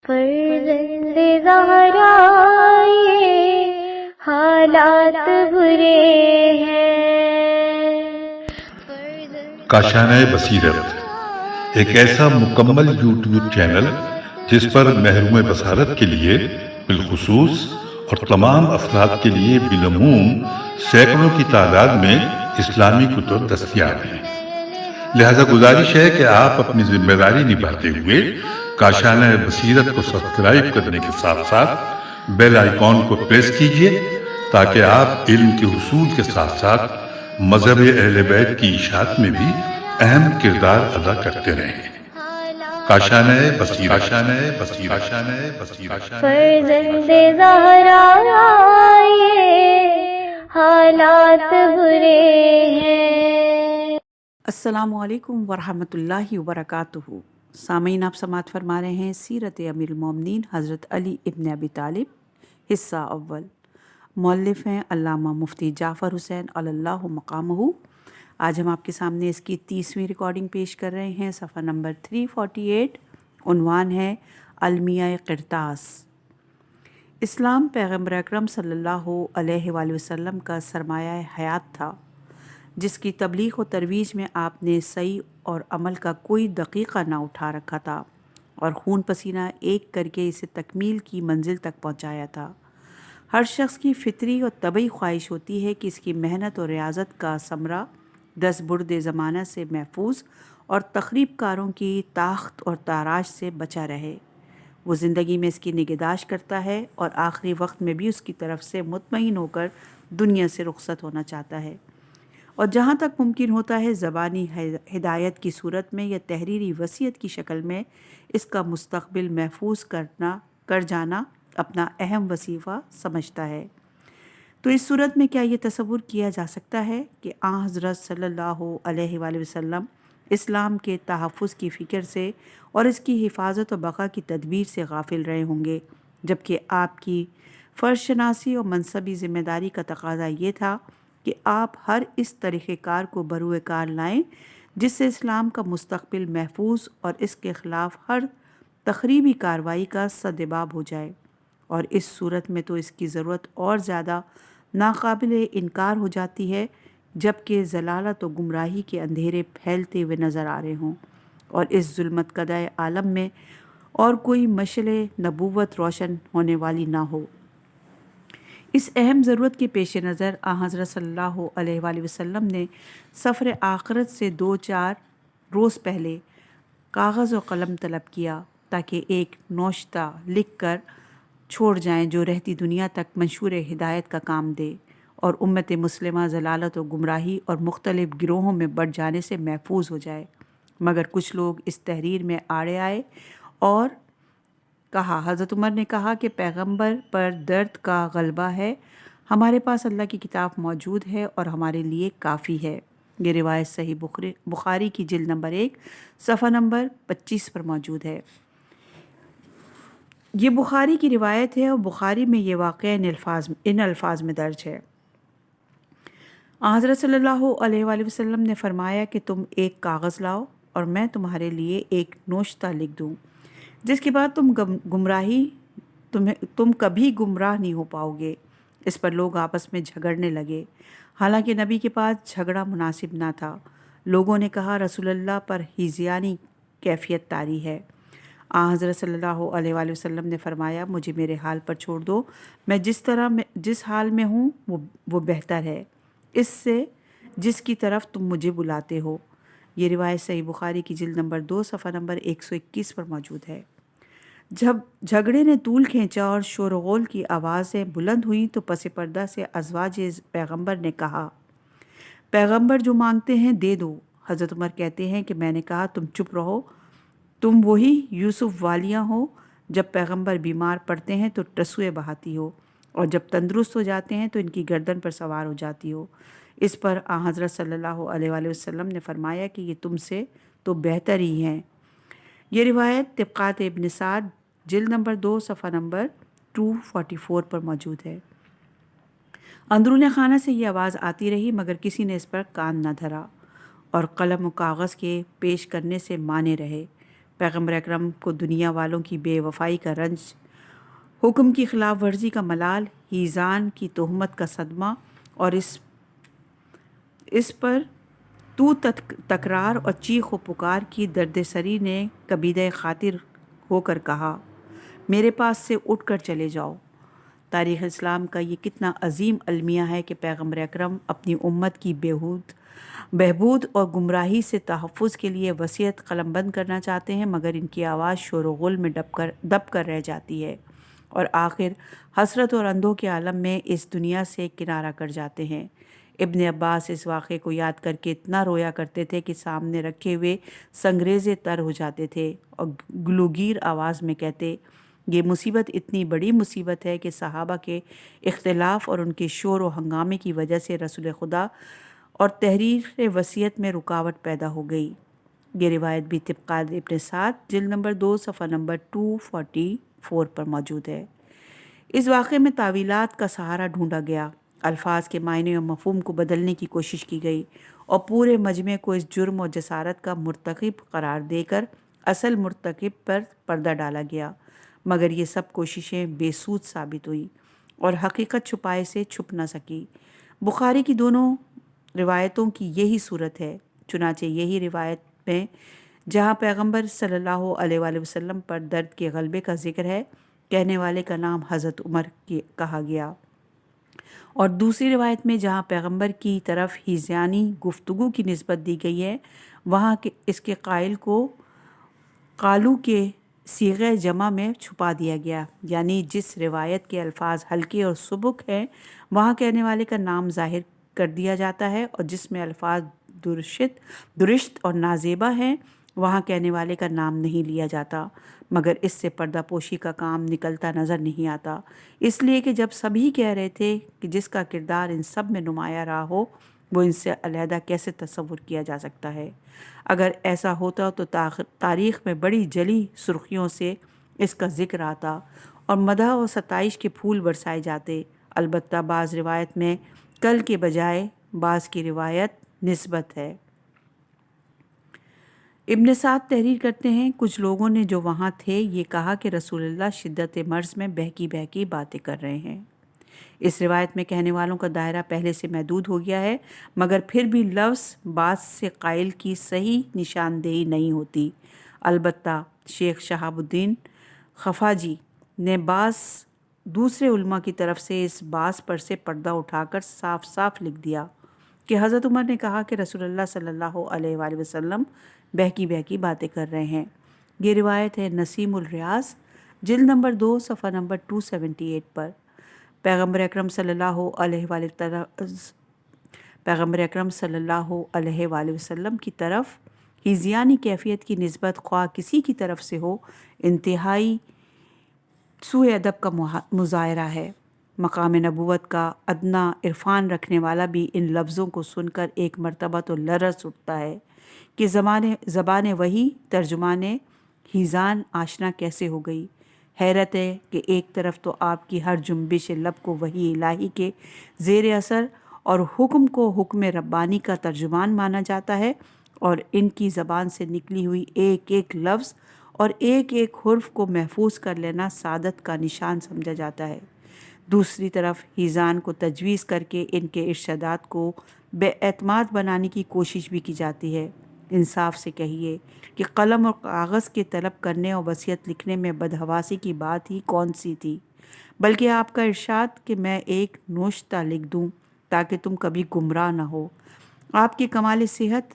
فرزند زہرا یہ حالات برے ہیں۔ کاشانۂ بصیرت ایک ایسا مکمل یوٹیوب چینل جس پر محروم بصارت کے لیے بالخصوص اور تمام افراد کے لیے بالعموم سینکڑوں کی تعداد میں اسلامی کتب دستیاب ہیں۔ لہذا گزارش ہے کہ آپ اپنی ذمہ داری نبھاتے ہوئے کاشانۂ بصیرت کو سبسکرائب کرنے کے ساتھ ساتھ بیل آئیکن کو پریس کیجیے تاکہ آپ علم کے حصول کے ساتھ ساتھ مذہب اہل بیت کی اشاعت میں بھی اہم کردار ادا کرتے رہیں۔ کاشانۂ بصیرت۔ فرزند زہرا یہ حالات برے ہیں۔ السلام علیکم ورحمۃ اللہ وبرکاتہ۔ سامعین، آپ سماعت فرما رہے ہیں سیرت امیر المومنین حضرت علی ابن ابی طالب حصہ اول۔ مؤلف ہیں علامہ مفتی جعفر حسین علی اللہ مقامہ۔ آج ہم آپ کے سامنے اس کی 30ویں ریکارڈنگ پیش کر رہے ہیں، صفحہ نمبر 348۔ عنوان ہے المیہ قرطاس۔ اسلام پیغمبر اکرم صلی اللہ علیہ وآلہ وسلم کا سرمایہ حیات تھا، جس کی تبلیغ و ترویج میں آپ نے سعی اور عمل کا کوئی دقیقہ نہ اٹھا رکھا تھا اور خون پسینہ ایک کر کے اسے تکمیل کی منزل تک پہنچایا تھا۔ ہر شخص کی فطری اور طبعی خواہش ہوتی ہے کہ اس کی محنت اور ریاضت کا ثمرہ دست برد زمانہ سے محفوظ اور تخریب کاروں کی تاخت اور تاراج سے بچا رہے۔ وہ زندگی میں اس کی نگہداشت کرتا ہے اور آخری وقت میں بھی اس کی طرف سے مطمئن ہو کر دنیا سے رخصت ہونا چاہتا ہے، اور جہاں تک ممکن ہوتا ہے زبانی ہدایت کی صورت میں یا تحریری وصیت کی شکل میں اس کا مستقبل محفوظ کر جانا اپنا اہم وظیفہ سمجھتا ہے۔ تو اس صورت میں کیا یہ تصور کیا جا سکتا ہے کہ آن حضرت صلی اللہ علیہ وآلہ وسلم اسلام کے تحفظ کی فکر سے اور اس کی حفاظت و بقا کی تدبیر سے غافل رہے ہوں گے، جبکہ آپ کی فرض شناسی اور منصبی ذمہ داری کا تقاضا یہ تھا کہ آپ ہر اس طریقہ کار کو بروئے کار لائیں جس سے اسلام کا مستقبل محفوظ اور اس کے خلاف ہر تخریبی کارروائی کا سدباب ہو جائے، اور اس صورت میں تو اس کی ضرورت اور زیادہ ناقابل انکار ہو جاتی ہے جبکہ ضلالت و گمراہی کے اندھیرے پھیلتے ہوئے نظر آ رہے ہوں اور اس ظلمت کدہ عالم میں اور کوئی مشعل نبوت روشن ہونے والی نہ ہو۔ اس اہم ضرورت کے پیش نظر آن حضرت صلی اللہ علیہ وآلہ وسلم نے سفر آخرت سے 2-4 روز پہلے کاغذ و قلم طلب کیا تاکہ ایک نوشتہ لکھ کر چھوڑ جائیں جو رہتی دنیا تک منشور ہدایت کا کام دے اور امت مسلمہ ضلالت و گمراہی اور مختلف گروہوں میں بٹ جانے سے محفوظ ہو جائے۔ مگر کچھ لوگ اس تحریر میں آڑے آئے اور کہا، حضرت عمر نے کہا کہ پیغمبر پر درد کا غلبہ ہے، ہمارے پاس اللہ کی کتاب موجود ہے اور ہمارے لیے کافی ہے۔ یہ روایت صحیح بخاری کی جلد نمبر 1 صفحہ نمبر 25 پر موجود ہے۔ یہ بخاری کی روایت ہے اور بخاری میں یہ واقعہ ان الفاظ میں درج ہے۔ حضرت صلی اللہ علیہ وآلہ وسلم نے فرمایا کہ تم ایک کاغذ لاؤ اور میں تمہارے لیے ایک نوشتہ لکھ دوں، جس کے بعد تم کبھی گمراہ نہیں ہو پاؤ گے۔ اس پر لوگ آپس میں جھگڑنے لگے، حالانکہ نبی کے پاس جھگڑا مناسب نہ تھا۔ لوگوں نے کہا، رسول اللہ پر ہیزیانی کیفیت طاری ہے۔ حضرت صلی اللہ علیہ وآلہ وسلم نے فرمایا، مجھے میرے حال پر چھوڑ دو، میں جس حال میں ہوں وہ بہتر ہے اس سے جس کی طرف تم مجھے بلاتے ہو۔ یہ روایت صحیح بخاری کی جلد نمبر 2 صفحہ نمبر 121 پر موجود ہے۔ جب جھگڑے نے طول کھینچا اور شور و غول کی آوازیں بلند ہوئیں تو پس پردہ سے ازواج پیغمبر نے کہا، پیغمبر جو مانگتے ہیں دے دو۔ حضرت عمر کہتے ہیں کہ میں نے کہا، تم چپ رہو، تم وہی یوسف والیاں ہو، جب پیغمبر بیمار پڑتے ہیں تو ٹسوئے بہاتی ہو اور جب تندرست ہو جاتے ہیں تو ان کی گردن پر سوار ہو جاتی ہو۔ اس پر حضرت صلی اللہ علیہ وآلہ وسلم نے فرمایا کہ یہ تم سے تو بہتر ہی ہیں۔ یہ روایت طبقات ابن سعد جلد نمبر 2 صفحہ نمبر 244 پر موجود ہے۔ اندرون خانہ سے یہ آواز آتی رہی مگر کسی نے اس پر کان نہ دھرا اور قلم و کاغذ کے پیش کرنے سے مانے رہے۔ پیغمبر اکرم کو دنیا والوں کی بے وفائی کا رنج، حکم کی خلاف ورزی کا ملال، ہیزان کی تہمت کا صدمہ، اور اس پر تکرار اور چیخ و پکار کی درد سری نے کبیدہ خاطر ہو کر کہا، میرے پاس سے اٹھ کر چلے جاؤ۔ تاریخ اسلام کا یہ کتنا عظیم المیہ ہے کہ پیغمبر اکرم اپنی امت کی بہبود اور گمراہی سے تحفظ کے لیے وصیت قلم بند کرنا چاہتے ہیں، مگر ان کی آواز شور و غل میں دب کر رہ جاتی ہے اور آخر حسرت اور اندھوں کے عالم میں اس دنیا سے کنارہ کر جاتے ہیں۔ ابن عباس اس واقعے کو یاد کر کے اتنا رویا کرتے تھے کہ سامنے رکھے ہوئے سنگریزے تر ہو جاتے تھے اور گلوگیر آواز میں کہتے، یہ مصیبت اتنی بڑی مصیبت ہے کہ صحابہ کے اختلاف اور ان کے شور و ہنگامے کی وجہ سے رسول خدا اور تحریر وصیت میں رکاوٹ پیدا ہو گئی۔ یہ روایت بھی طبقہ ابن سعد جلد نمبر 2 صفحہ نمبر 244 پر موجود ہے۔ اس واقعے میں تعویلات کا سہارا ڈھونڈا گیا، الفاظ کے معنی اور مفہوم کو بدلنے کی کوشش کی گئی اور پورے مجمع کو اس جرم اور جسارت کا مرتکب قرار دے کر اصل مرتکب پر پردہ ڈالا گیا، مگر یہ سب کوششیں بے سود ثابت ہوئی اور حقیقت چھپائے سے چھپ نہ سکی۔ بخاری کی دونوں روایتوں کی یہی صورت ہے۔ چنانچہ یہی روایت میں جہاں پیغمبر صلی اللہ علیہ وآلہ وسلم پر درد کے غلبے کا ذکر ہے، کہنے والے کا نام حضرت عمر کہا گیا، اور دوسری روایت میں جہاں پیغمبر کی طرف ہیزیانی گفتگو کی نسبت دی گئی ہے، وہاں اس کے قائل کو قالو کے صیغہ جمع میں چھپا دیا گیا، یعنی جس روایت کے الفاظ ہلکے اور سبک ہیں وہاں کہنے والے کا نام ظاہر کر دیا جاتا ہے، اور جس میں الفاظ درشت اور نازیبا ہیں وہاں کہنے والے کا نام نہیں لیا جاتا، مگر اس سے پردہ پوشی کا کام نکلتا نظر نہیں آتا، اس لیے کہ جب سبھی کہہ رہے تھے کہ جس کا کردار ان سب میں نمایاں رہا ہو وہ ان سے علیحدہ کیسے تصور کیا جا سکتا ہے۔ اگر ایسا ہوتا تو تاریخ میں بڑی جلی سرخیوں سے اس کا ذکر آتا اور مدح و ستائش کے پھول برسائے جاتے، البتہ بعض روایت میں کل کے بجائے بعض کی روایت نسبت ہے۔ ابن سعد تحریر کرتے ہیں، کچھ لوگوں نے جو وہاں تھے یہ کہا کہ رسول اللہ شدت مرض میں بہکی باتیں کر رہے ہیں۔ اس روایت میں کہنے والوں کا دائرہ پہلے سے محدود ہو گیا ہے، مگر پھر بھی لفظ بعض سے قائل کی صحیح نشاندہی نہیں ہوتی۔ البتہ شیخ شہاب الدین خفاجی نے بعض دوسرے علماء کی طرف سے اس بعض پر سے پردہ اٹھا کر صاف صاف لکھ دیا کہ حضرت عمر نے کہا کہ رسول اللہ صلی اللہ علیہ وآلہ وسلم بہکی باتیں کر رہے ہیں۔ یہ روایت ہے نسیم الریاض جلد نمبر 2 صفحہ نمبر 278 پر۔ پیغمبر اکرم صلی اللہ علیہ وآلہ وسلم کی طرف ہیزیانی کیفیت کی نسبت خواہ کسی کی طرف سے ہو انتہائی سوء ادب کا مظاہرہ ہے۔ مقام نبوت کا ادنا عرفان رکھنے والا بھی ان لفظوں کو سن کر ایک مرتبہ تو لرز اٹھتا ہے کہ زبان وحی ترجمان ہیزان آشنا کیسے ہو گئی۔ حیرت ہے کہ ایک طرف تو آپ کی ہر جنبش لب کو وحی الہی کے زیر اثر اور حکم کو حکم ربانی کا ترجمان مانا جاتا ہے، اور ان کی زبان سے نکلی ہوئی ایک ایک لفظ اور ایک ایک حرف کو محفوظ کر لینا سعادت کا نشان سمجھا جاتا ہے۔ دوسری طرف ہیزان کو تجویز کر کے ان کے ارشادات کو بے اعتماد بنانے کی کوشش بھی کی جاتی ہے۔ انصاف سے کہیے کہ قلم اور کاغذ کے طلب کرنے اور وصیت لکھنے میں بدحواسی کی بات ہی کون سی تھی، بلکہ آپ کا ارشاد کہ میں ایک نوشتہ لکھ دوں تاکہ تم کبھی گمراہ نہ ہو۔ آپ کے کمال صحت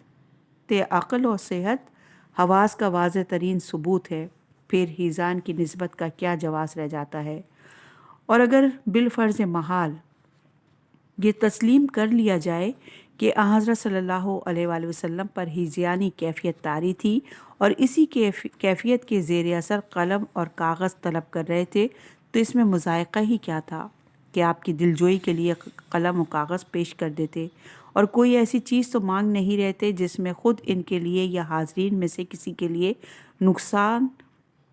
عقل اور صحت حواس کا واضح ترین ثبوت ہے، پھر ہیزان کی نسبت کا کیا جواز رہ جاتا ہے؟ اور اگر بالفرض محال یہ تسلیم کر لیا جائے کہ حضرت صلی اللہ علیہ وآلہ وسلم پر ہیزیانی کیفیت طاری تھی اور اسی کیفیت کے زیر اثر قلم اور کاغذ طلب کر رہے تھے، تو اس میں مذائقہ ہی کیا تھا کہ آپ کی دلجوئی کے لیے قلم و کاغذ پیش کر دیتے اور کوئی ایسی چیز تو مانگ نہیں رہتے جس میں خود ان کے لیے یا حاضرین میں سے کسی کے لیے نقصان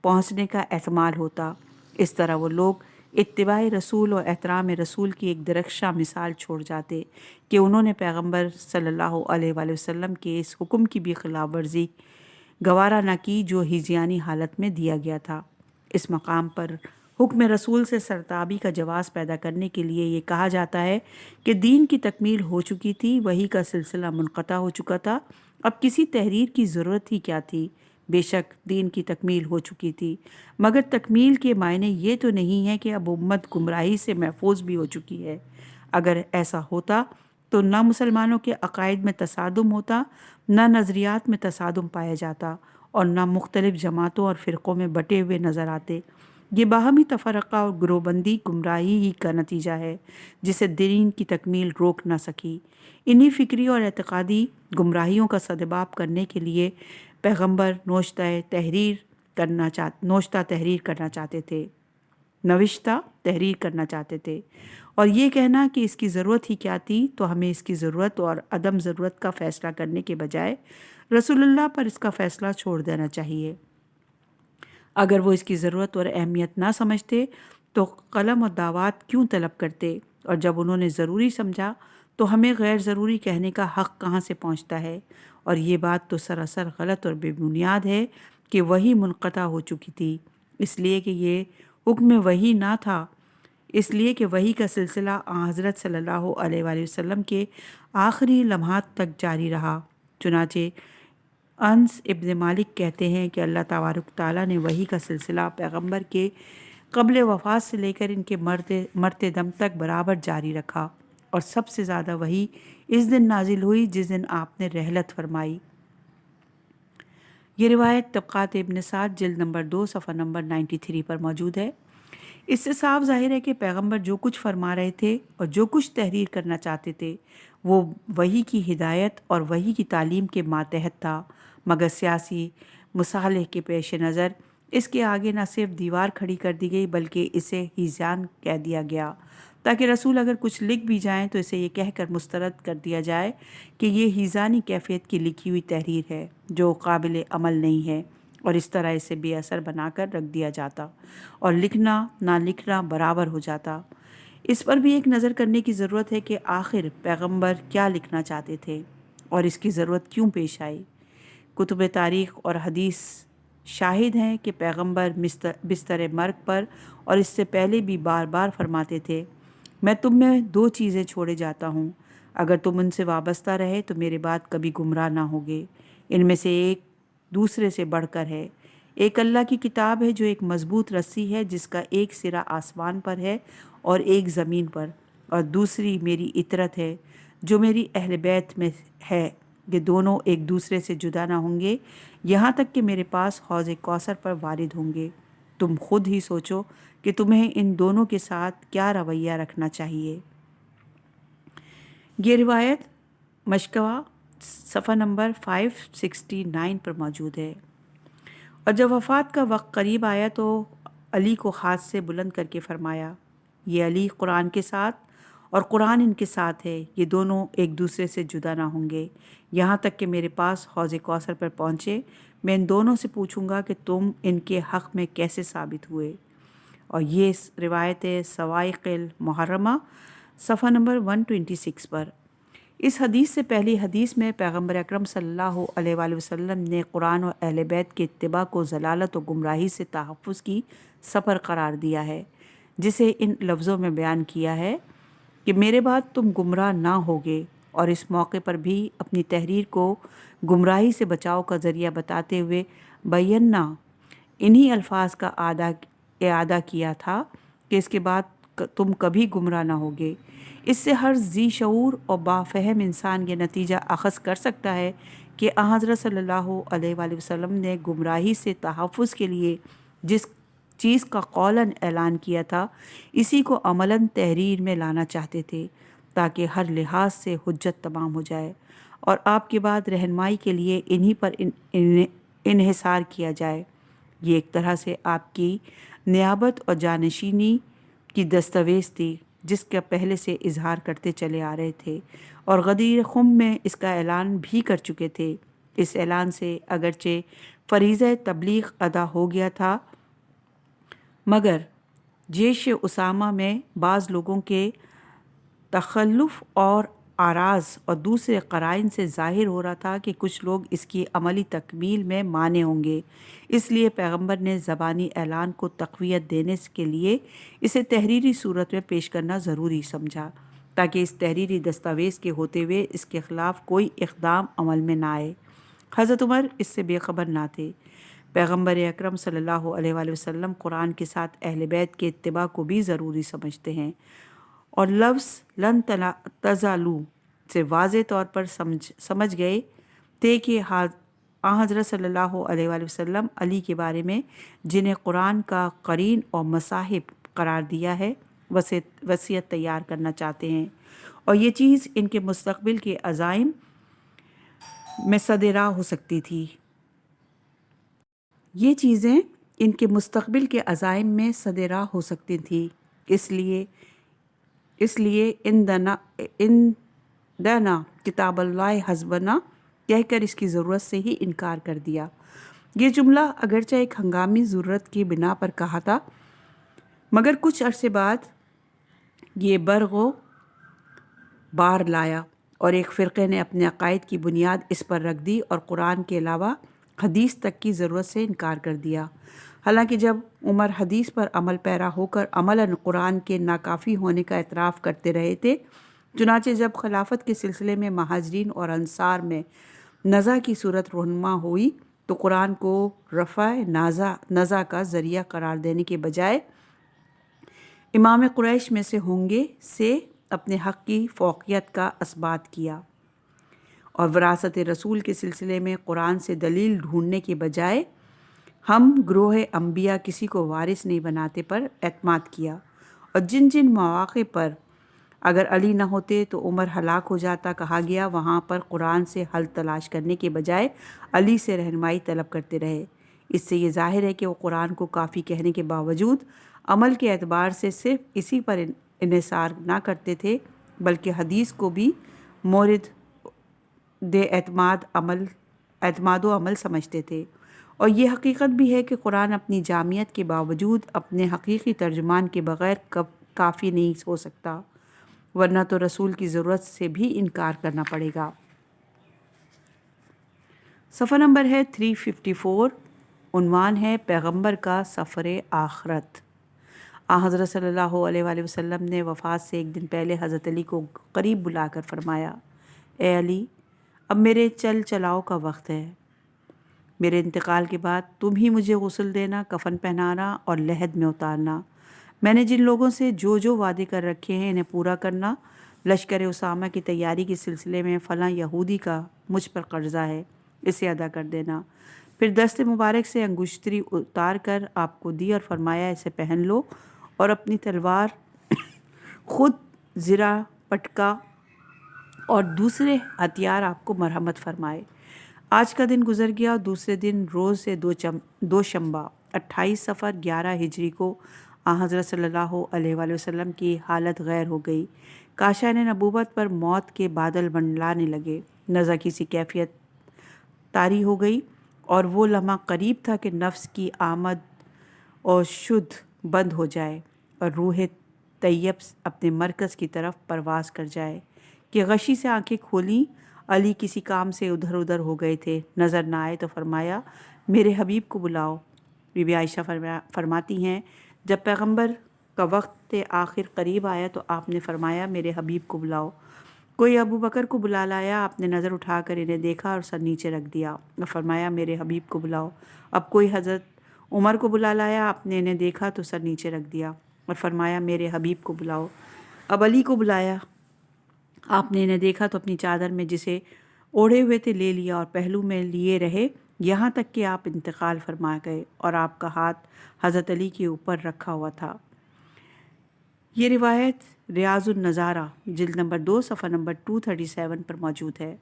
پہنچنے کا احتمال ہوتا۔ اس طرح وہ لوگ اتباع رسول اور احترام رسول کی ایک درخشاں مثال چھوڑ جاتے کہ انہوں نے پیغمبر صلی اللہ علیہ وآلہ وسلم کے اس حکم کی بھی خلاف ورزی گوارا نہ کی جو ہجیانی حالت میں دیا گیا تھا۔ اس مقام پر حکم رسول سے سرتابی کا جواز پیدا کرنے کے لیے یہ کہا جاتا ہے کہ دین کی تکمیل ہو چکی تھی، وحی کا سلسلہ منقطع ہو چکا تھا، اب کسی تحریر کی ضرورت ہی کیا تھی۔ بے شک دین کی تکمیل ہو چکی تھی، مگر تکمیل کے معنی یہ تو نہیں ہے کہ اب امت گمراہی سے محفوظ بھی ہو چکی ہے۔ اگر ایسا ہوتا تو نہ مسلمانوں کے عقائد میں تصادم ہوتا، نہ نظریات میں تصادم پایا جاتا، اور نہ مختلف جماعتوں اور فرقوں میں بٹے ہوئے نظر آتے۔ یہ باہمی تفرقہ اور گروہ بندی گمراہی ہی کا نتیجہ ہے جسے دین کی تکمیل روک نہ سکی۔ انہی فکری اور اعتقادی گمراہیوں کا سدباب کرنے کے لیے پیغمبر نوشتہ تحریر کرنا چاہتے تھے، اور یہ کہنا کہ اس کی ضرورت ہی کیا تھی، تو ہمیں اس کی ضرورت اور عدم ضرورت کا فیصلہ کرنے کے بجائے رسول اللہ پر اس کا فیصلہ چھوڑ دینا چاہیے۔ اگر وہ اس کی ضرورت اور اہمیت نہ سمجھتے تو قلم اور دعوات کیوں طلب کرتے، اور جب انہوں نے ضروری سمجھا تو ہمیں غیر ضروری کہنے کا حق کہاں سے پہنچتا ہے؟ اور یہ بات تو سراسر غلط اور بے بنیاد ہے کہ وحی منقطع ہو چکی تھی، اس لیے کہ یہ حکم وحی نہ تھا، اس لیے کہ وحی کا سلسلہ حضرت صلی اللہ علیہ وآلہ وسلم کے آخری لمحات تک جاری رہا۔ چنانچہ انس ابن مالک کہتے ہیں کہ اللہ تبارک تعالیٰ نے وحی کا سلسلہ پیغمبر کے قبل وفات سے لے کر ان کے مرتے دم تک برابر جاری رکھا، اور سب سے زیادہ وحی اس دن نازل ہوئی جس دن آپ نے رحلت فرمائی۔ یہ روایت طبقات ابن سعد جلد نمبر 2 صفحہ نمبر 93 پر موجود ہے۔ اس سے صاف ظاہر ہے کہ پیغمبر جو کچھ فرما رہے تھے اور جو کچھ تحریر کرنا چاہتے تھے وہ وحی کی ہدایت اور وحی کی تعلیم کے ماتحت تھا، مگر سیاسی مصالح کے پیش نظر اس کے آگے نہ صرف دیوار کھڑی کر دی گئی بلکہ اسے ہیزیان کہہ دیا گیا، تاکہ رسول اگر کچھ لکھ بھی جائیں تو اسے یہ کہہ کر مسترد کر دیا جائے کہ یہ ہیزانی کیفیت کی لکھی ہوئی تحریر ہے جو قابل عمل نہیں ہے، اور اس طرح اسے بے اثر بنا کر رکھ دیا جاتا اور لکھنا نہ لکھنا برابر ہو جاتا۔ اس پر بھی ایک نظر کرنے کی ضرورت ہے کہ آخر پیغمبر کیا لکھنا چاہتے تھے اور اس کی ضرورت کیوں پیش آئی۔ کتب تاریخ اور حدیث شاہد ہیں کہ پیغمبر بستر مرگ پر اور اس سے پہلے بھی بار بار فرماتے تھے، میں تم میں 2 چیزیں چھوڑے جاتا ہوں، اگر تم ان سے وابستہ رہے تو میرے بعد کبھی گمراہ نہ ہوگے۔ ان میں سے ایک دوسرے سے بڑھ کر ہے، ایک اللہ کی کتاب ہے جو ایک مضبوط رسی ہے جس کا ایک سرا آسمان پر ہے اور ایک زمین پر، اور دوسری میری اطرت ہے جو میری اہل بیت میں ہے، یہ دونوں ایک دوسرے سے جدا نہ ہوں گے یہاں تک کہ میرے پاس حوض کوثر پر وارد ہوں گے۔ تم خود ہی سوچو کہ تمہیں ان دونوں کے ساتھ کیا رویہ رکھنا چاہیے۔ یہ روایت مشکوہ صفحہ نمبر 569 پر موجود ہے۔ اور جب وفات کا وقت قریب آیا تو علی کو ہاتھ سے بلند کر کے فرمایا، یہ علی قرآن کے ساتھ اور قرآن ان کے ساتھ ہے، یہ دونوں ایک دوسرے سے جدا نہ ہوں گے یہاں تک کہ میرے پاس حوض کوثر پر پہنچے، میں ان دونوں سے پوچھوں گا کہ تم ان کے حق میں کیسے ثابت ہوئے۔ اور یہ روایت سوائق المحرمہ صفحہ نمبر 126 پر۔ اس حدیث سے پہلی حدیث میں پیغمبر اکرم صلی اللہ علیہ وآلہ وسلم نے قرآن اور اہل بیت کے اتباع کو ضلالت و گمراہی سے تحفظ کی سفر قرار دیا ہے، جسے ان لفظوں میں بیان کیا ہے کہ میرے بعد تم گمراہ نہ ہوگے، اور اس موقع پر بھی اپنی تحریر کو گمراہی سے بچاؤ کا ذریعہ بتاتے ہوئے بینا انہی الفاظ کا اعادہ کیا تھا کہ اس کے بعد تم کبھی گمراہ نہ ہوگے۔ اس سے ہر ذی شعور اور بافہم انسان یہ نتیجہ اخذ کر سکتا ہے کہ حضرت صلی اللہ علیہ وآلہ وسلم نے گمراہی سے تحفظ کے لیے جس چیز کا قولاً اعلان کیا تھا اسی کو عملاً تحریر میں لانا چاہتے تھے تاکہ ہر لحاظ سے حجت تمام ہو جائے، اور آپ کے بعد رہنمائی کے لیے انہی پر انحصار کیا جائے۔ یہ ایک طرح سے آپ کی نیابت اور جانشینی کی دستاویز تھی جس کا پہلے سے اظہار کرتے چلے آ رہے تھے، اور غدیر خم میں اس کا اعلان بھی کر چکے تھے۔ اس اعلان سے اگرچہ فریضہ تبلیغ ادا ہو گیا تھا، مگر جیش اسامہ میں بعض لوگوں کے تخلف اور آراز اور دوسرے قرائن سے ظاہر ہو رہا تھا کہ کچھ لوگ اس کی عملی تکمیل میں مانے ہوں گے، اس لیے پیغمبر نے زبانی اعلان کو تقویت دینے کے لیے اسے تحریری صورت میں پیش کرنا ضروری سمجھا تاکہ اس تحریری دستاویز کے ہوتے ہوئے اس کے خلاف کوئی اقدام عمل میں نہ آئے۔ حضرت عمر اس سے بے خبر نہ تھے۔ پیغمبر اکرم صلی اللہ علیہ وآلہ وسلم قرآن کے ساتھ اہل بیت کے اتباع کو بھی ضروری سمجھتے ہیں، اور لفظ لن تزالو سے واضح طور پر سمجھ گئے تھے کہ حضرت صلی اللہ علیہ وآلہ وسلم علی کے بارے میں جنہیں قرآن کا قرین اور مصاحب قرار دیا ہے وصیت تیار کرنا چاہتے ہیں، اور یہ چیز ان کے مستقبل کے عزائم میں صد راہ ہو سکتی تھی۔ یہ چیزیں ان کے مستقبل کے عزائم میں صد راہ ہو سکتی تھیں، اس لیے ان دنا کتاب اللہ حسبنا کہہ کر اس کی ضرورت سے ہی انکار کر دیا۔ یہ جملہ اگرچہ ایک ہنگامی ضرورت کی بنا پر کہا تھا، مگر کچھ عرصے بعد یہ برگ و بار لایا اور ایک فرقے نے اپنے عقائد کی بنیاد اس پر رکھ دی اور قرآن کے علاوہ حدیث تک کی ضرورت سے انکار کر دیا۔ حالانکہ جب عمر حدیث پر عمل پیرا ہو کر عملاً قرآن کے ناکافی ہونے کا اعتراف کرتے رہے تھے، چنانچہ جب خلافت کے سلسلے میں مہاجرین اور انصار میں نزع کی صورت رونما ہوئی تو قرآن کو رفع نزع کا ذریعہ قرار دینے کے بجائے امام قریش میں سے ہوں گے سے اپنے حق کی فوقیت کا اثبات کیا، اور وراثت رسول کے سلسلے میں قرآن سے دلیل ڈھونڈنے کے بجائے ہم گروہ انبیاء کسی کو وارث نہیں بناتے پر اعتماد کیا، اور جن جن مواقع پر اگر علی نہ ہوتے تو عمر ہلاک ہو جاتا کہا گیا، وہاں پر قرآن سے حل تلاش کرنے کے بجائے علی سے رہنمائی طلب کرتے رہے۔ اس سے یہ ظاہر ہے کہ وہ قرآن کو کافی کہنے کے باوجود عمل کے اعتبار سے صرف اسی پر انحصار نہ کرتے تھے بلکہ حدیث کو بھی مورد اعتماد و عمل سمجھتے تھے، اور یہ حقیقت بھی ہے کہ قرآن اپنی جامعیت کے باوجود اپنے حقیقی ترجمان کے بغیر کافی نہیں ہو سکتا، ورنہ تو رسول کی ضرورت سے بھی انکار کرنا پڑے گا۔ صفحہ نمبر ہے 354، عنوان ہے پیغمبر کا سفر آخرت۔ حضرت صلی اللہ علیہ وآلہ وسلم نے وفات سے ایک دن پہلے حضرت علی کو قریب بلا کر فرمایا، اے علی، اب میرے چلاؤ کا وقت ہے۔ میرے انتقال کے بعد تم ہی مجھے غسل دینا، کفن پہنانا اور لحد میں اتارنا۔ میں نے جن لوگوں سے جو وعدے کر رکھے ہیں انہیں پورا کرنا۔ لشکر اسامہ کی تیاری کے سلسلے میں فلاں یہودی کا مجھ پر قرضہ ہے، اسے ادا کر دینا۔ پھر دست مبارک سے انگشتری اتار کر آپ کو دی اور فرمایا، اسے پہن لو اور اپنی تلوار، خود زرہ، پٹکا اور دوسرے ہتھیار آپ کو مرحمت فرمائے۔ آج کا دن گزر گیا اور دوسرے دن روز سے دوشنبہ 28 صفر 11 ہجری کو حضرت صلی اللہ علیہ وآلہ وسلم کی حالت غیر ہو گئی۔ کاشان نبوت پر موت کے بادل منڈلانے لگے، نزع کی سی کیفیت طاری ہو گئی، اور وہ لمحہ قریب تھا کہ نفس کی آمد اور شدھ بند ہو جائے اور روح طیب اپنے مرکز کی طرف پرواز کر جائے کہ غشی سے آنکھیں کھولیں۔ علی کسی کام سے ادھر ہو گئے تھے، نظر نہ آئے تو فرمایا، میرے حبیب کو بلاؤ۔ بی بی عائشہ فرماتی ہیں، جب پیغمبر کا وقت آخر قریب آیا تو آپ نے فرمایا، میرے حبیب کو بلاؤ۔ کوئی ابو بکر کو بلا لایا، آپ نے نظر اٹھا کر انہیں دیکھا اور سر نیچے رکھ دیا اور فرمایا، میرے حبیب کو بلاؤ۔ اب کوئی حضرت عمر کو بلا لایا، آپ نے انہیں دیکھا تو سر نیچے رکھ دیا اور فرمایا، میرے حبیب کو بلاؤ۔ اب علی کو بلایا، آپ نے انہیں دیکھا تو اپنی چادر میں جسے اوڑھے ہوئے تھے لے لیا اور پہلو میں لیے رہے یہاں تک کہ آپ انتقال فرما گئے اور آپ کا ہاتھ حضرت علی کے اوپر رکھا ہوا تھا۔ یہ روایت ریاض النظارہ جلد نمبر 2 صفحہ نمبر 237 پر موجود ہے۔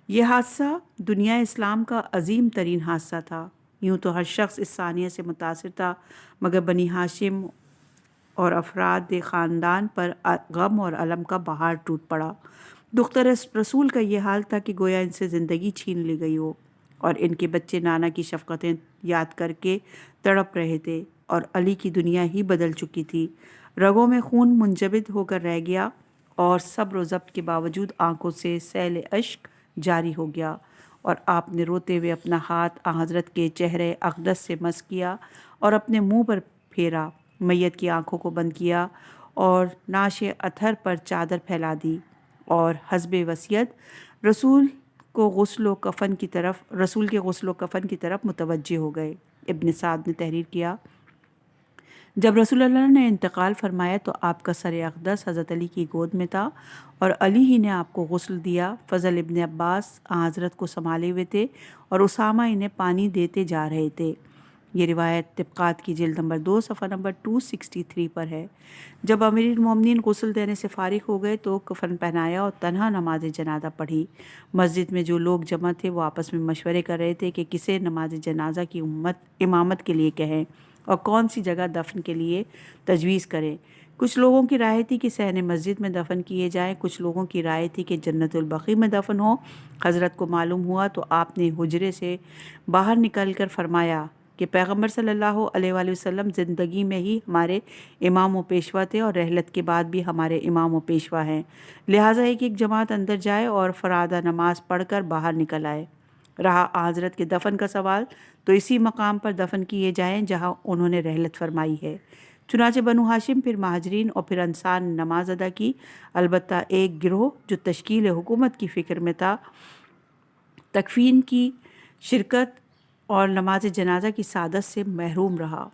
یہ حادثہ دنیا اسلام کا عظیم ترین حادثہ تھا۔ یوں تو ہر شخص اس ثانیہ سے متاثر تھا، مگر بنی ہاشم اور افراد خاندان پر غم اور الم کا بہار ٹوٹ پڑا۔ دختر رسول کا یہ حال تھا کہ گویا ان سے زندگی چھین لی گئی ہو، اور ان کے بچے نانا کی شفقتیں یاد کر کے تڑپ رہے تھے، اور علی کی دنیا ہی بدل چکی تھی۔ رگوں میں خون منجمد ہو کر رہ گیا اور صبر و ضبط کے باوجود آنکھوں سے سیل اشک جاری ہو گیا، اور آپ نے روتے ہوئے اپنا ہاتھ حضرت کے چہرے اقدس سے مس کیا اور اپنے منہ پر پھیرا، میت کی آنکھوں کو بند کیا اور ناش اطہر پر چادر پھیلا دی، اور حسب وصیت رسول کے غسل و کفن کی طرف متوجہ ہو گئے۔ ابن سعد نے تحریر کیا، جب رسول اللہ نے انتقال فرمایا تو آپ کا سر اقدس حضرت علی کی گود میں تھا اور علی ہی نے آپ کو غسل دیا۔ فضل ابن عباس حضرت کو سنبھالے ہوئے تھے اور اسامہ انہیں پانی دیتے جا رہے تھے۔ یہ روایت طبقات کی جلد نمبر 2 صفحہ نمبر 263 پر ہے۔ جب امیر المومنین غسل دینے سے فارغ ہو گئے تو کفن پہنایا اور تنہا نماز جنازہ پڑھی۔ مسجد میں جو لوگ جمع تھے وہ آپس میں مشورے کر رہے تھے کہ کسے نماز جنازہ کی امامت کے لیے کہیں اور کون سی جگہ دفن کے لیے تجویز کریں۔ کچھ لوگوں کی رائے تھی کہ صحن مسجد میں دفن کیے جائیں، کچھ لوگوں کی رائے تھی کہ جنت البقیع میں دفن ہو۔ حضرت کو معلوم ہوا تو آپ نے حجرے سے باہر نکل کر فرمایا کہ پیغمبر صلی اللہ علیہ وآلہ وسلم زندگی میں ہی ہمارے امام و پیشوا تھے اور رحلت کے بعد بھی ہمارے امام و پیشوا ہیں، لہٰذا ایک جماعت اندر جائے اور فرادہ نماز پڑھ کر باہر نکل آئے۔ رہا حضرت کے دفن کا سوال تو اسی مقام پر دفن کیے جائیں جہاں انہوں نے رحلت فرمائی ہے۔ چنانچہ بنو ہاشم، پھر مہاجرین اور پھر انصار نے نماز ادا کی۔ البتہ ایک گروہ جو تشکیل حکومت کی فکر میں تھا، تکفین کی شرکت اور نماز جنازہ کی سعادت سے محروم رہا۔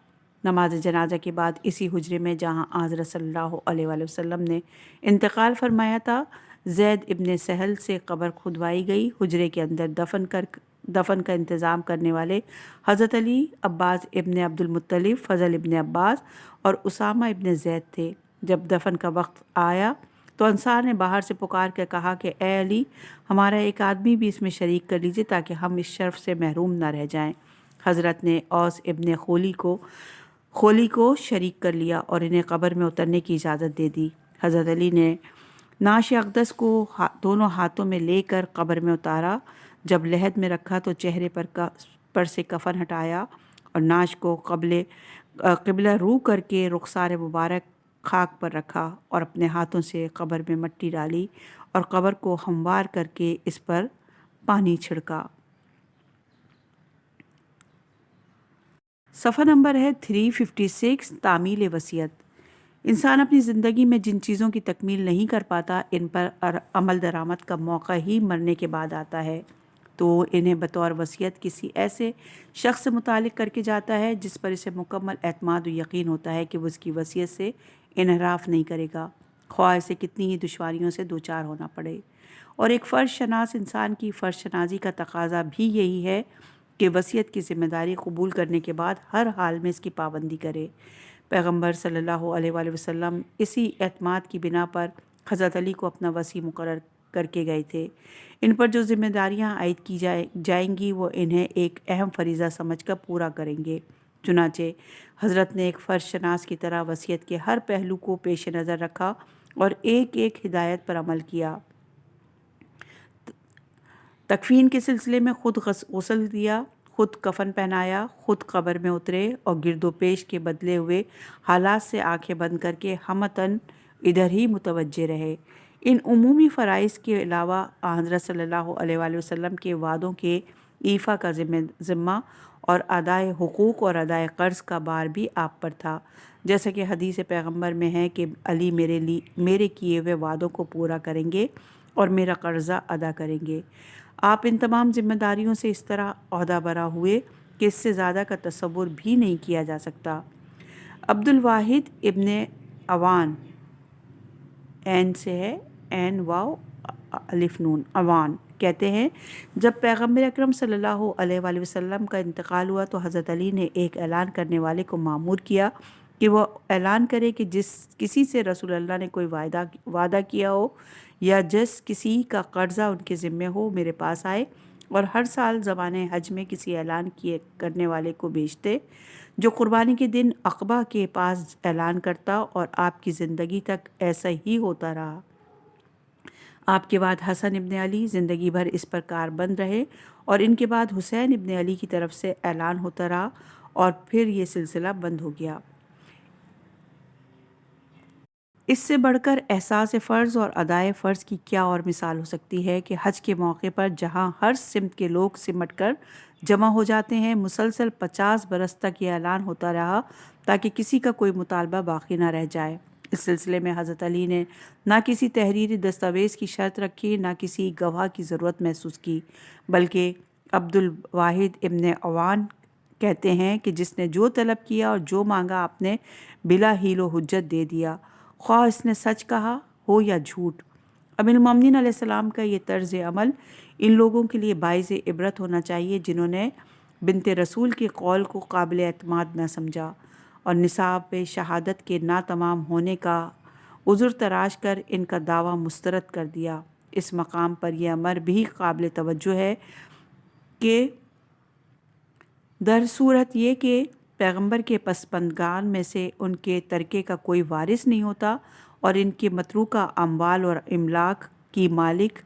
نماز جنازہ کے بعد اسی حجرے میں جہاں حضرت صلی اللہ علیہ وآلہ وسلم نے انتقال فرمایا تھا، زید ابن سہل سے قبر کھدوائی گئی۔ حجرے کے اندر دفن کا انتظام کرنے والے حضرت علی، عباس ابن عبد المطلب، فضل ابن عباس اور اسامہ ابن زید تھے۔ جب دفن کا وقت آیا تو انصار نے باہر سے پکار کے کہا کہ اے علی، ہمارا ایک آدمی بھی اس میں شریک کر لیجیے تاکہ ہم اس شرف سے محروم نہ رہ جائیں۔ حضرت نے اوس ابن خولی کو شریک کر لیا اور انہیں قبر میں اترنے کی اجازت دے دی۔ حضرت علی نے ناش اقدس کو دونوں ہاتھوں میں لے کر قبر میں اتارا۔ جب لحد میں رکھا تو چہرے پر سے کفن ہٹایا اور ناش کو قبلہ رو کر کے رخسار مبارک خاک پر رکھا اور اپنے ہاتھوں سے قبر میں مٹی ڈالی اور قبر کو ہموار کر کے اس پر پانی چھڑکا۔ صفحہ نمبر ہے 356، تعمیل وصیت۔ انسان اپنی زندگی میں جن چیزوں کی تکمیل نہیں کر پاتا، ان پر عمل درآمد کا موقع ہی مرنے کے بعد آتا ہے، تو انہیں بطور وصیت کسی ایسے شخص سے متعلق کر کے جاتا ہے جس پر اسے مکمل اعتماد و یقین ہوتا ہے کہ وہ اس کی وصیت سے انحراف نہیں کرے گا، خواہ اسے کتنی ہی دشواریوں سے دوچار ہونا پڑے۔ اور ایک فرض شناس انسان کی فرض شناسی کا تقاضا بھی یہی ہے کہ وصیت کی ذمہ داری قبول کرنے کے بعد ہر حال میں اس کی پابندی کرے۔ پیغمبر صلی اللہ علیہ وآلہ وسلم اسی اعتماد کی بنا پر حضرت علی کو اپنا وصی مقرر کر کے گئے تھے۔ ان پر جو ذمہ داریاں عائد کی جائیں گی وہ انہیں ایک اہم فریضہ سمجھ کر پورا کریں گے۔ چنانچہ حضرت نے ایک فرض شناس کی طرح وصیت کے ہر پہلو کو پیش نظر رکھا اور ایک ایک ہدایت پر عمل کیا۔ تکفین کے سلسلے میں خود غسل دیا، خود کفن پہنایا، خود قبر میں اترے اور گرد و پیش کے بدلے ہوئے حالات سے آنکھیں بند کر کے ہمتاً ادھر ہی متوجہ رہے۔ ان عمومی فرائض کے علاوہ حضرت صلی اللہ علیہ وآلہ وسلم کے وعدوں کے ایفا کا ذمہ اور ادائے حقوق اور ادائے قرض کا بار بھی آپ پر تھا، جیسا کہ حدیث پیغمبر میں ہے کہ علی میرے کیے ہوئے وعدوں کو پورا کریں گے اور میرا قرضہ ادا کریں گے۔ آپ ان تمام ذمہ داریوں سے اس طرح عہدہ برا ہوئے کہ اس سے زیادہ کا تصور بھی نہیں کیا جا سکتا۔ عبد الواحد ابن عوان، عین سے ہے عین واو الف نون، عوان، کہتے ہیں جب پیغمبر اکرم صلی اللہ علیہ وآلہ وسلم کا انتقال ہوا تو حضرت علی نے ایک اعلان کرنے والے کو مأمور کیا کہ وہ اعلان کرے کہ جس کسی سے رسول اللہ نے کوئی وعدہ کیا ہو یا جس کسی کا قرضہ ان کے ذمے ہو میرے پاس آئے اور ہر سال زمان حج میں کسی اعلان کرنے والے کو بھیجتے جو قربانی کے دن عقبہ کے پاس اعلان کرتا، اور آپ کی زندگی تک ایسا ہی ہوتا رہا۔ آپ کے بعد حسن ابن علی زندگی بھر اس پر کاربند رہے اور ان کے بعد حسین ابن علی کی طرف سے اعلان ہوتا رہا اور پھر یہ سلسلہ بند ہو گیا۔ اس سے بڑھ کر احساس فرض اور ادائے فرض کی کیا اور مثال ہو سکتی ہے کہ حج کے موقع پر جہاں ہر سمت کے لوگ سمٹ کر جمع ہو جاتے ہیں، مسلسل 50 برس تک یہ اعلان ہوتا رہا تاکہ کسی کا کوئی مطالبہ باقی نہ رہ جائے۔ اس سلسلے میں حضرت علی نے نہ کسی تحریری دستاویز کی شرط رکھی، نہ کسی گواہ کی ضرورت محسوس کی، بلکہ عبد الواحد ابن عوان کہتے ہیں کہ جس نے جو طلب کیا اور جو مانگا آپ نے بلا حیل و حجت دے دیا، خواہ اس نے سچ کہا ہو یا جھوٹ۔ امیر المومنین علیہ السلام کا یہ طرز عمل ان لوگوں کے لیے باعث عبرت ہونا چاہیے جنہوں نے بنت رسول کے قول کو قابل اعتماد نہ سمجھا اور نصاب شہادت کے ناتمام ہونے کا عذر تراش کر ان کا دعویٰ مسترد کر دیا۔ اس مقام پر یہ امر بھی قابل توجہ ہے کہ در صورت یہ کہ پیغمبر کے پسماندگان میں سے ان کے ترکے کا کوئی وارث نہیں ہوتا اور ان کے متروکہ اموال اور املاک کی مالک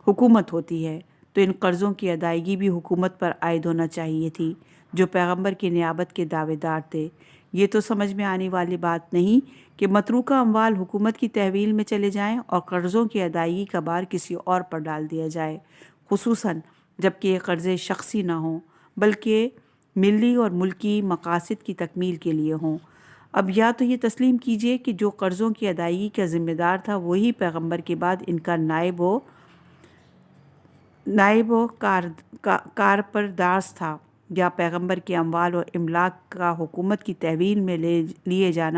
حکومت ہوتی ہے، تو ان قرضوں کی ادائیگی بھی حکومت پر عائد ہونا چاہیے تھی جو پیغمبر کی نیابت کے دعوے دار تھے۔ یہ تو سمجھ میں آنے والی بات نہیں کہ متروکہ اموال حکومت کی تحویل میں چلے جائیں اور قرضوں کی ادائیگی کا بار کسی اور پر ڈال دیا جائے، خصوصاً جب کہ یہ قرضے شخصی نہ ہوں بلکہ ملی اور ملکی مقاصد کی تکمیل کے لیے ہوں۔ اب یا تو یہ تسلیم کیجئے کہ جو قرضوں کی ادائیگی کا ذمہ دار تھا وہی پیغمبر کے بعد ان کا نائب و کارپرداز تھا، یا پیغمبر کے اموال اور املاک کا حکومت کی تحویل میں لیے جانا